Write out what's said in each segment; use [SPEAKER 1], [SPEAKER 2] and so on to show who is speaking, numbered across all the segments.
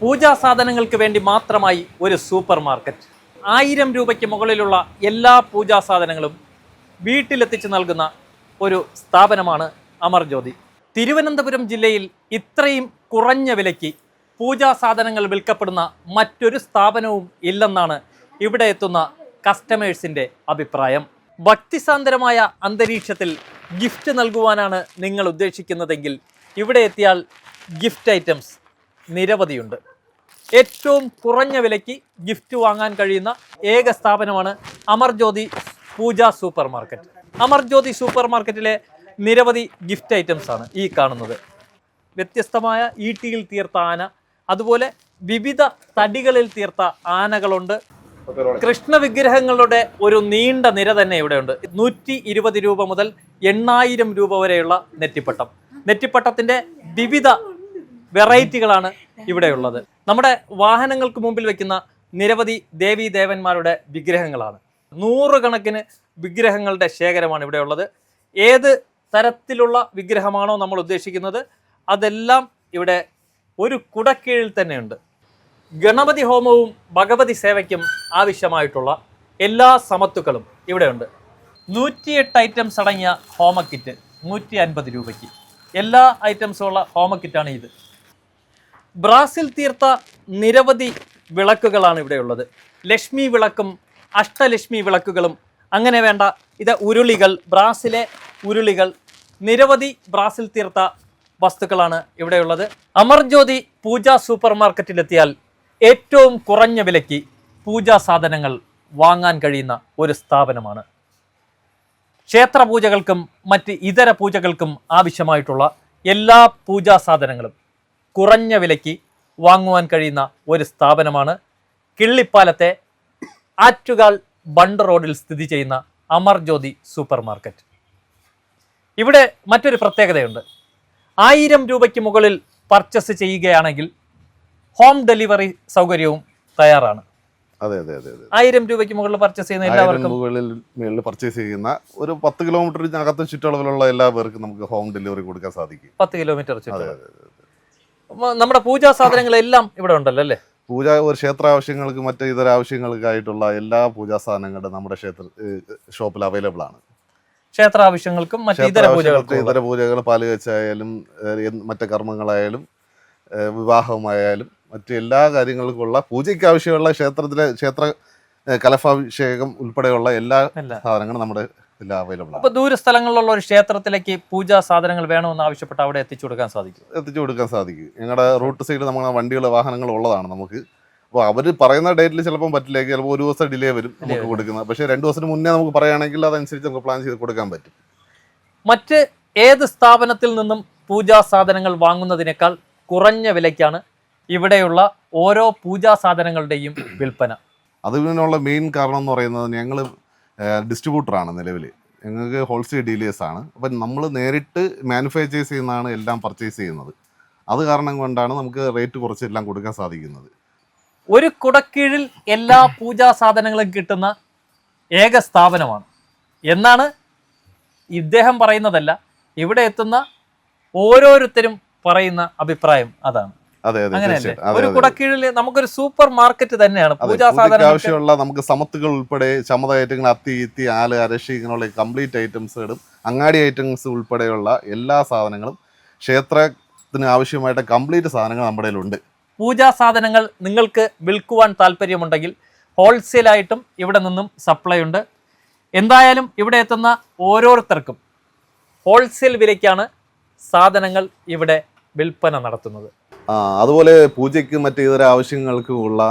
[SPEAKER 1] പൂജാ സാധനങ്ങൾക്ക് വേണ്ടി മാത്രമായി ഒരു സൂപ്പർ മാർക്കറ്റ്. 1000 രൂപയ്ക്ക് മുകളിലുള്ള എല്ലാ പൂജാ സാധനങ്ങളും വീട്ടിലെത്തിച്ച് നൽകുന്ന ഒരു സ്ഥാപനമാണ് അമർജ്യോതി. തിരുവനന്തപുരം ജില്ലയിൽ ഇത്രയും കുറഞ്ഞ വിലയ്ക്ക് പൂജാ സാധനങ്ങൾ വിൽക്കപ്പെടുന്ന മറ്റൊരു സ്ഥാപനവും ഇല്ലെന്നാണ് ഇവിടെ എത്തുന്ന കസ്റ്റമേഴ്സിൻ്റെ അഭിപ്രായം. ഭക്തിസാന്ദ്രമായ അന്തരീക്ഷത്തിൽ ഗിഫ്റ്റ് നൽകുവാനാണ് നിങ്ങൾ ഉദ്ദേശിക്കുന്നതെങ്കിൽ ഇവിടെ എത്തിയാൽ ഗിഫ്റ്റ് ഐറ്റംസ് നിരവധിയുണ്ട്. ഏറ്റവും കുറഞ്ഞ വിലയ്ക്ക് ഗിഫ്റ്റ് വാങ്ങാൻ കഴിയുന്ന ഏക സ്ഥാപനമാണ് അമർജ്യോതി പൂജാ സൂപ്പർ മാർക്കറ്റ്. അമർജ്യോതി സൂപ്പർ മാർക്കറ്റിലെ നിരവധി ഗിഫ്റ്റ് ഐറ്റംസ് ആണ് ഈ കാണുന്നത്. വ്യത്യസ്തമായ ഈട്ടിയിൽ തീർത്ത ആന, അതുപോലെ വിവിധ തടികളിൽ തീർത്ത ആനകളുണ്ട്. കൃഷ്ണ വിഗ്രഹങ്ങളുടെ ഒരു നീണ്ട നിര തന്നെ ഇവിടെയുണ്ട്. 120 രൂപ മുതൽ 8000 രൂപ വരെയുള്ള നെറ്റിപ്പട്ടം. നെറ്റിപ്പട്ടത്തിന്റെ വിവിധ വെറൈറ്റികളാണ് ഇവിടെയുള്ളത്. നമ്മുടെ വാഹനങ്ങൾക്ക് മുമ്പിൽ വെക്കുന്ന നിരവധി ദേവീ ദേവന്മാരുടെ വിഗ്രഹങ്ങളാണ്. 100 കണക്കിന് വിഗ്രഹങ്ങളുടെ ശേഖരമാണ് ഇവിടെയുള്ളത്. ഏത് തരത്തിലുള്ള വിഗ്രഹമാണോ നമ്മൾ ഉദ്ദേശിക്കുന്നത് അതെല്ലാം ഇവിടെ ഒരു കുടക്കീഴിൽ തന്നെയുണ്ട്. ഗണപതി ഹോമവും ഭഗവതി സേവയ്ക്കും ആവശ്യമായിട്ടുള്ള എല്ലാ സമത്തുക്കളും ഇവിടെയുണ്ട്. 108 ഐറ്റംസ് അടങ്ങിയ ഹോമ കിറ്റ് 150 രൂപയ്ക്ക്. എല്ലാ ഐറ്റംസും ഉള്ള ഹോമ കിറ്റാണ് ഇത്. ബ്രാസിൽ തീർത്ത നിരവധി വിളക്കുകളാണ് ഇവിടെയുള്ളത്. ലക്ഷ്മി വിളക്കും അഷ്ടലക്ഷ്മി വിളക്കുകളും അങ്ങനെ വേണ്ട ഇത് ഉരുളികൾ, ബ്രാസിലെ ഉരുളികൾ, നിരവധി ബ്രാസിൽ തീർത്ത വസ്തുക്കളാണ് ഇവിടെയുള്ളത്. അമർജ്യോതി പൂജാ സൂപ്പർ മാർക്കറ്റിലെത്തിയാൽ ഏറ്റവും കുറഞ്ഞ വിലയ്ക്ക് പൂജാ സാധനങ്ങൾ വാങ്ങാൻ കഴിയുന്ന ഒരു സ്ഥാപനമാണ്. ക്ഷേത്ര പൂജകൾക്കും മറ്റ് ഇതര പൂജകൾക്കും ആവശ്യമായിട്ടുള്ള എല്ലാ പൂജാ സാധനങ്ങളും കുറഞ്ഞ വിലയ്ക്ക് വാങ്ങുവാൻ കഴിയുന്ന ഒരു സ്ഥാപനമാണ് കിള്ളിപ്പാലത്തെ ആറ്റുകാൽ ബണ്ട് റോഡിൽ സ്ഥിതി ചെയ്യുന്ന അമർജ്യോതി സൂപ്പർ മാർക്കറ്റ്. ഇവിടെ മറ്റൊരു പ്രത്യേകതയുണ്ട്. 1000 രൂപയ്ക്ക് മുകളിൽ പർച്ചേസ് ചെയ്യുകയാണെങ്കിൽ ഹോം ഡെലിവറി സൗകര്യവും തയ്യാറാണ്.
[SPEAKER 2] അതെ അതെ അതെ
[SPEAKER 1] 1000 രൂപയ്ക്ക് മുകളിൽ പർച്ചേസ് ചെയ്യുന്ന എല്ലാവർക്കും
[SPEAKER 2] മുകളിൽ പർച്ചേസ് ചെയ്യുന്ന ഒരു 10 കിലോമീറ്ററിനകത്ത് ചുറ്റളവിലുള്ള എല്ലാ പേർക്കും നമുക്ക് ഹോം ഡെലിവറി കൊടുക്കാൻ സാധിക്കും.
[SPEAKER 1] 10 കിലോമീറ്റർ നമ്മുടെ പൂജാ സാധനങ്ങളെല്ലാം ഇവിടെ ഉണ്ടല്ലോ അല്ലേ?
[SPEAKER 2] ഒരു ക്ഷേത്ര ആവശ്യങ്ങൾക്ക് മറ്റ് ഇതര ആവശ്യങ്ങൾക്കായിട്ടുള്ള എല്ലാ പൂജാ സാധനങ്ങളും നമ്മുടെ ഷോപ്പിൽ അവൈലബിൾ ആണ്.
[SPEAKER 1] ക്ഷേത്ര ആവശ്യങ്ങൾക്കും മറ്റ് ഇതര
[SPEAKER 2] പൂജകൾ, പാലുകച്ചായാലും മറ്റ് കർമ്മങ്ങളായാലും വിവാഹമായാലും മറ്റ് എല്ലാ കാര്യങ്ങൾക്കുള്ള പൂജയ്ക്ക് ആവശ്യമുള്ള ക്ഷേത്ര കലശാഭിഷേകം ഉൾപ്പെടെയുള്ള എല്ലാ സാധനങ്ങളും നമ്മുടെ അവൈലബിൾ ആണ്.
[SPEAKER 1] അപ്പോൾ ദൂര സ്ഥലങ്ങളിലുള്ള ഒരു ക്ഷേത്രത്തിലേക്ക് പൂജാ സാധനങ്ങൾ വേണമെന്ന് ആവശ്യപ്പെട്ട് അവിടെ എത്തിച്ചു കൊടുക്കാൻ സാധിക്കും.
[SPEAKER 2] ഞങ്ങളുടെ റൂട്ട് സൈഡിൽ നമ്മുടെ വണ്ടികൾ, വാഹനങ്ങൾ ഉള്ളതാണ് നമുക്ക്. അപ്പോൾ അവർ പറയുന്ന ഡേറ്റിൽ ചിലപ്പം പറ്റില്ലെങ്കിൽ ചിലപ്പോൾ ഒരു ദിവസം ഡിലേ വരും നമുക്ക് കൊടുക്കുന്നത്. പക്ഷേ 2 ദിവസത്തിന് മുന്നേ നമുക്ക് പറയുകയാണെങ്കിൽ അതനുസരിച്ച് നമുക്ക് പ്ലാൻ ചെയ്ത് കൊടുക്കാൻ പറ്റും.
[SPEAKER 1] മറ്റ് ഏത് സ്ഥാപനത്തിൽ നിന്നും പൂജാ സാധനങ്ങൾ വാങ്ങുന്നതിനേക്കാൾ കുറഞ്ഞ വിലയ്ക്കാണ് ഇവിടെയുള്ള ഓരോ പൂജാ സാധനങ്ങളുടെയും വിൽപ്പന.
[SPEAKER 2] അതിനുള്ള മെയിൻ കാരണം എന്ന് പറയുന്നത് ഞങ്ങൾ ഡിസ്ട്രിബ്യൂട്ടറാണ്. നിലവിൽ ഞങ്ങൾക്ക് ഹോൾസെയിൽ ഡീലേഴ്സാണ്. അപ്പം നമ്മൾ നേരിട്ട് മാനുഫാക്ചേഴ്സ് ചെയ്യുന്നതാണ് എല്ലാം പർച്ചേസ് ചെയ്യുന്നത്. അത് കാരണം കൊണ്ടാണ് നമുക്ക് റേറ്റ് കുറച്ച് എല്ലാം കൊടുക്കാൻ സാധിക്കുന്നത്.
[SPEAKER 1] ഒരു കുടക്കീഴിൽ എല്ലാ പൂജാ സാധനങ്ങളും കിട്ടുന്ന ഏക സ്ഥാപനമാണ് എന്നാണ് ഇദ്ദേഹം പറയുന്നതല്ല, ഇവിടെ എത്തുന്ന ഓരോരുത്തരും പറയുന്ന അഭിപ്രായം അതാണ്. അങ്ങനെയല്ലേ? ഒരു കുടക്കീഴിൽ നമുക്കൊരു സൂപ്പർ മാർക്കറ്റ് തന്നെയാണ്. പൂജാ സാധനങ്ങൾ
[SPEAKER 2] ആവശ്യമുള്ള നമുക്ക് സമത്തുകൾ ഉൾപ്പെടെ ചമത ഐറ്റങ്ങൾ, അത്തി, ഇത്തി, ആല്, അരശി ഇങ്ങനെയുള്ള കംപ്ലീറ്റ് ഐറ്റംസുകളും അങ്ങാടി ഐറ്റംസ് ഉൾപ്പെടെയുള്ള എല്ലാ സാധനങ്ങളും ക്ഷേത്രത്തിന് ആവശ്യമായിട്ട് കംപ്ലീറ്റ് സാധനങ്ങൾ നമ്മുടെ കയ്യിലുണ്ട്.
[SPEAKER 1] പൂജാ സാധനങ്ങൾ നിങ്ങൾക്ക് വിൽക്കുവാൻ താല്പര്യമുണ്ടെങ്കിൽ ഹോൾസെയിലായിട്ടും ഇവിടെ നിന്നും സപ്ലൈ ഉണ്ട്. എന്തായാലും ഇവിടെ എത്തുന്ന ഓരോരുത്തർക്കും ഹോൾസെയിൽ വിലയ്ക്കാണ് സാധനങ്ങൾ ഇവിടെ വിൽപ്പന നടത്തുന്നത്.
[SPEAKER 2] അതുപോലെ പൂജയ്ക്ക് മറ്റ് ഇതര ആവശ്യങ്ങൾക്കുമുള്ള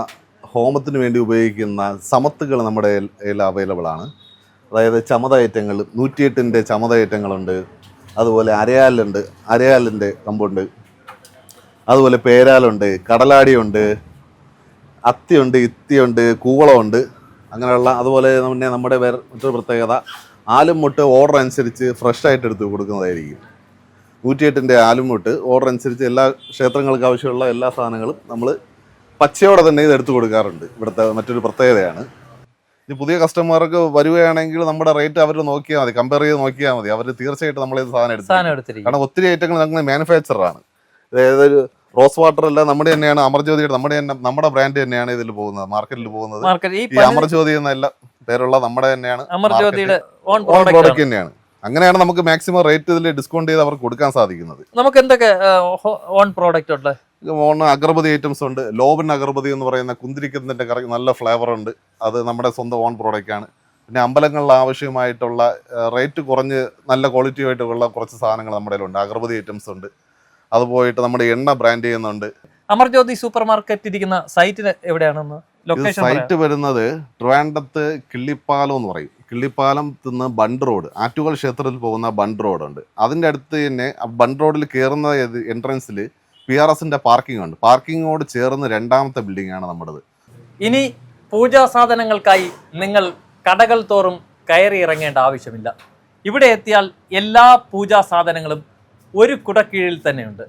[SPEAKER 2] ഹോമത്തിന് വേണ്ടി ഉപയോഗിക്കുന്ന സമത്തുകൾ നമ്മുടെ കയ്യിൽ അവൈലബിൾ ആണ്. അതായത് ചമത ഐറ്റങ്ങൾ 108ൻ്റെ ചമത ഐറ്റങ്ങളുണ്ട്. അതുപോലെ അരയാലുണ്ട്, അരയാലിൻ്റെ കമ്പുണ്ട്. അതുപോലെ പേരാലുണ്ട്, കടലാടിയുണ്ട്, അത്തിയുണ്ട്, ഇത്തിയുണ്ട്, കൂവളമുണ്ട്. അങ്ങനെയുള്ള അതുപോലെ തന്നെ നമ്മുടെ മറ്റൊരു പ്രത്യേകത ആലുംമുട്ട് ഓർഡർ അനുസരിച്ച് ഫ്രഷ് ആയിട്ട് എടുത്ത് കൊടുക്കുന്നതായിരിക്കും. 108ൻ്റെ ആലുംമുട്ട് ഓർഡർ അനുസരിച്ച് എല്ലാ ക്ഷേത്രങ്ങൾക്ക് ആവശ്യമുള്ള എല്ലാ സാധനങ്ങളും നമ്മൾ പച്ചയോടെ തന്നെ ഇത് എടുത്തു കൊടുക്കാറുണ്ട്. ഇവിടുത്തെ മറ്റൊരു പ്രത്യേകതയാണ്. ഇനി പുതിയ കസ്റ്റമർക്ക് വരികയാണെങ്കിൽ നമ്മുടെ റേറ്റ് അവർ നോക്കിയാൽ മതി, കമ്പയർ ചെയ്ത് നോക്കിയാൽ മതി. അവർ തീർച്ചയായിട്ടും നമ്മളിത് സാധനം എടുത്തിരിക്കും. കാരണം ഒത്തിരി ഐറ്റങ്ങൾ ഞങ്ങൾ മാനുഫാക്ചറാണ്. അതായത് റോസ് വാട്ടർ അല്ല നമ്മുടെ തന്നെയാണ് അമർജ്യോതിയുടെ നമ്മുടെ ബ്രാൻഡ് തന്നെയാണ് ഇതിൽ പോകുന്നത്, മാർക്കറ്റിൽ പോകുന്നത്. ഈ അമർജ്യോതി എന്നല്ല പേരുള്ള നമ്മുടെ തന്നെയാണ്
[SPEAKER 1] അമർജ്യോതിയുടെ
[SPEAKER 2] ഓൺ പ്രോഡക്റ്റ് തന്നെയാണ്. അങ്ങനെയാണ് നമുക്ക് മാക്സിമം റേറ്റ് ഇതിൽ ഡിസ്കൗണ്ട് ചെയ്ത് അവർക്ക് കൊടുക്കാൻ സാധിക്കുന്നത്.
[SPEAKER 1] നമുക്ക് എന്തൊക്കെ ഓൺ പ്രോഡക്റ്റ് ഉണ്ട്?
[SPEAKER 2] ഓൺ അഗർബതി ഐറ്റംസ് ഉണ്ട്. ലോബൻ അഗർബതി എന്ന് പറയുന്ന കുന്തിരിക്കത്തിന്റെ കറി നല്ല ഫ്ലേവർ ഉണ്ട്, അത് നമ്മുടെ സ്വന്തം ഓൺ പ്രോഡക്റ്റ് ആണ്. പിന്നെ അമ്പലങ്ങളിൽ ആവശ്യമായിട്ടുള്ള റേറ്റ് കുറഞ്ഞ് നല്ല ക്വാളിറ്റി ആയിട്ടുള്ള കുറച്ച് സാധനങ്ങൾ നമ്മുടെ കയ്യിലുണ്ട്. അഗർബതി ഐറ്റംസ് ഉണ്ട്. അത് പോയിട്ട് നമ്മുടെ എണ്ണ ബ്രാൻഡ് ചെയ്യുന്നുണ്ട്.
[SPEAKER 1] അമർജ്യോതി സൂപ്പർ മാർക്കറ്റ് ഇരിക്കുന്ന സൈറ്റ് എവിടെയാണെന്ന് ലൊക്കേഷൻ?
[SPEAKER 2] സൈറ്റ് വരുന്നത് ട്രിവാൻഡ്രത്ത് കിള്ളിപ്പാലം എന്ന് പറയും. കിള്ളിപ്പാലം നിന്ന് ബണ്ട് റോഡ്, ആറ്റുകാൽ ക്ഷേത്രത്തിൽ പോകുന്ന ബണ്ട് റോഡ് ഉണ്ട്. അതിൻ്റെ അടുത്ത് തന്നെ ബണ്ട് റോഡിൽ കയറുന്ന എൻട്രൻസിൽ PRSന്റെ പാർക്കിംഗ് ഉണ്ട്. പാർക്കിങ്ങോട് ചേർന്ന് രണ്ടാമത്തെ ബിൽഡിംഗ് ആണ് നമ്മുടേത്.
[SPEAKER 1] ഇനി പൂജാ സാധനങ്ങൾക്കായി നിങ്ങൾ കടകൾ തോറും കയറി ഇറങ്ങേണ്ട ആവശ്യമില്ല. ഇവിടെ എത്തിയാൽ എല്ലാ പൂജാ സാധനങ്ങളും ഒരു കുടക്കീഴിൽ തന്നെയുണ്ട്.